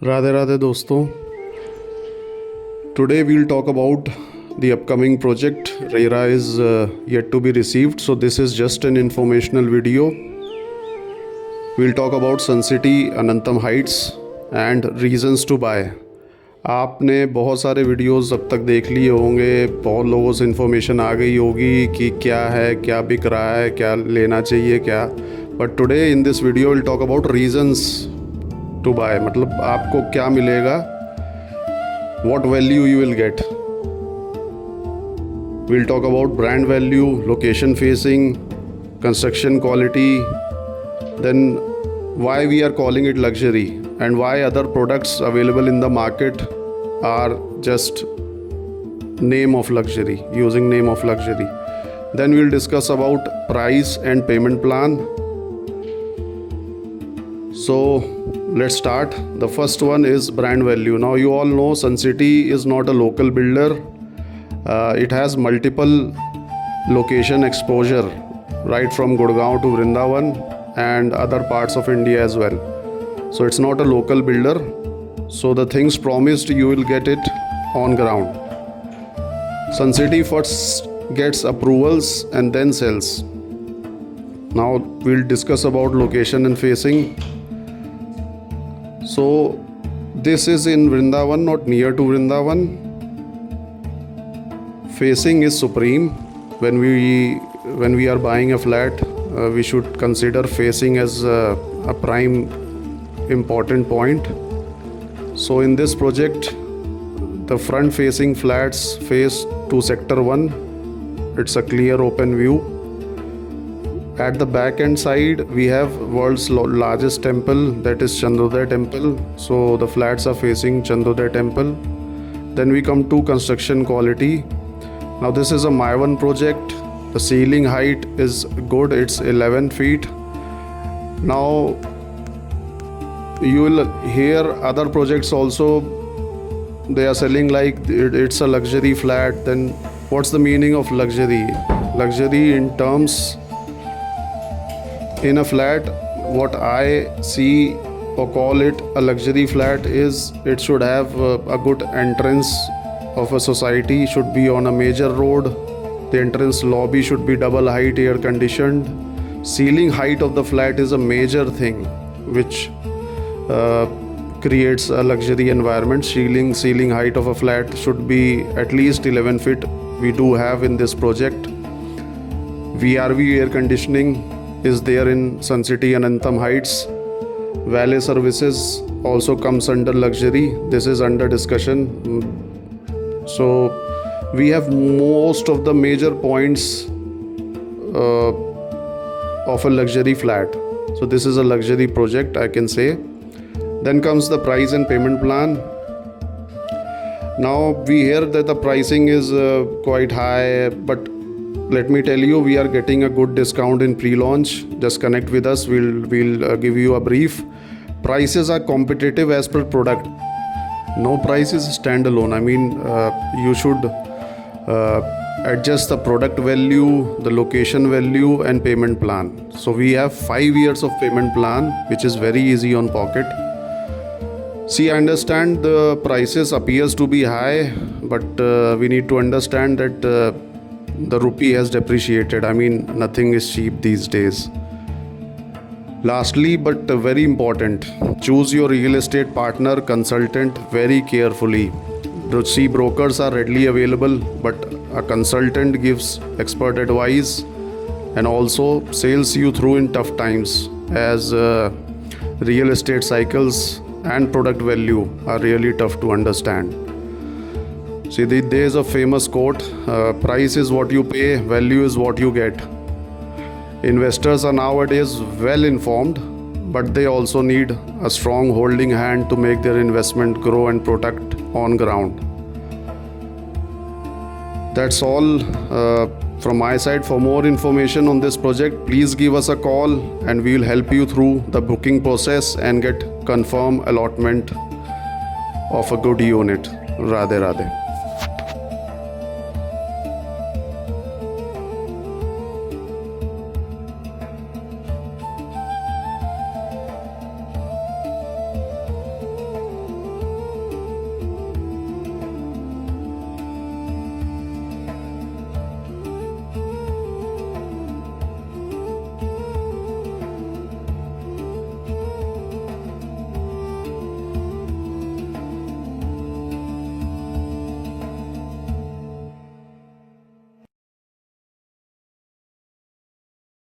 राधे राधे दोस्तों. Today we'll talk about the upcoming project. RERA is yet to be received, so this is just an informational video. We'll talk about Sun City Anantam Heights and reasons to buy. आपने बहुत सारे videos अब तक देख लिए होंगे, बहुत लोगों से इन्फॉर्मेशन आ गई होगी कि क्या है, क्या बिक रहा है, क्या लेना चाहिए, क्या. But today in this video will talk about reasons to buy. मतलब आपको क्या मिलेगा, what value you will get. We'll talk about brand value, location facing, construction quality, then why we are calling it luxury and why other products available in the market are just name of luxury, using name of luxury. Then we'll discuss about price and payment plan. So let's start. The first one is brand value. Now you all know Sun City is not a local builder. It has multiple location exposure right from Gurgaon to Vrindavan and other parts of India as well. So it's not a local builder. So the things promised, you will get it on ground. Sun City first gets approvals and then sells. Now we'll discuss about location and facing. So this is in Vrindavan, not near to Vrindavan. Facing is supreme. When we are buying a flat, we should consider facing as a prime important point. So in this project, the front facing flats face to sector 1. It's a clear open view. At the back end side, we have world's largest temple, that is Chandrodaya temple. So the flats are facing Chandrodaya temple. Then we come to construction quality. Now this is a Maivan project. The ceiling height is good, it's 11 feet. Now you will hear other projects also, they are selling like it's a luxury flat. Then what's the meaning of luxury? Luxury in terms, in a flat, what I see or call it a luxury flat is it should have a good entrance of a society, should be on a major road. The entrance lobby should be double height, air conditioned. Ceiling height of the flat is a major thing which creates a luxury environment. Ceiling height of a flat should be at least 11 feet. We do have in this project. VRV air conditioning is there in Sun City Anantam Heights. Valet services also comes under luxury. This is under discussion. So we have most of the major points of a luxury flat. So this is a luxury project, I can say. Then comes the price and payment plan. Now we hear that the pricing is quite high, but let me tell you, we are getting a good discount in pre-launch. Just connect with us. We'll give you a brief. Prices are competitive as per product. No price is standalone. I mean, you should adjust the product value, the location value, and payment plan. So we have 5 years of payment plan, which is very easy on pocket. See, I understand the prices appears to be high, but we need to understand that the rupee has depreciated. I mean, nothing is cheap these days. Lastly, but very important, choose your real estate partner, consultant very carefully. See, brokers are readily available, but a consultant gives expert advice and also sails you through in tough times, as real estate cycles and product value are really tough to understand. See, there is a famous quote, price is what you pay, value is what you get. Investors are nowadays well informed, but they also need a strong holding hand to make their investment grow and protect on ground. That's all from my side. For more information on this project, please give us a call and we will help you through the booking process and get confirmed allotment of a good unit. Radhe Radhe.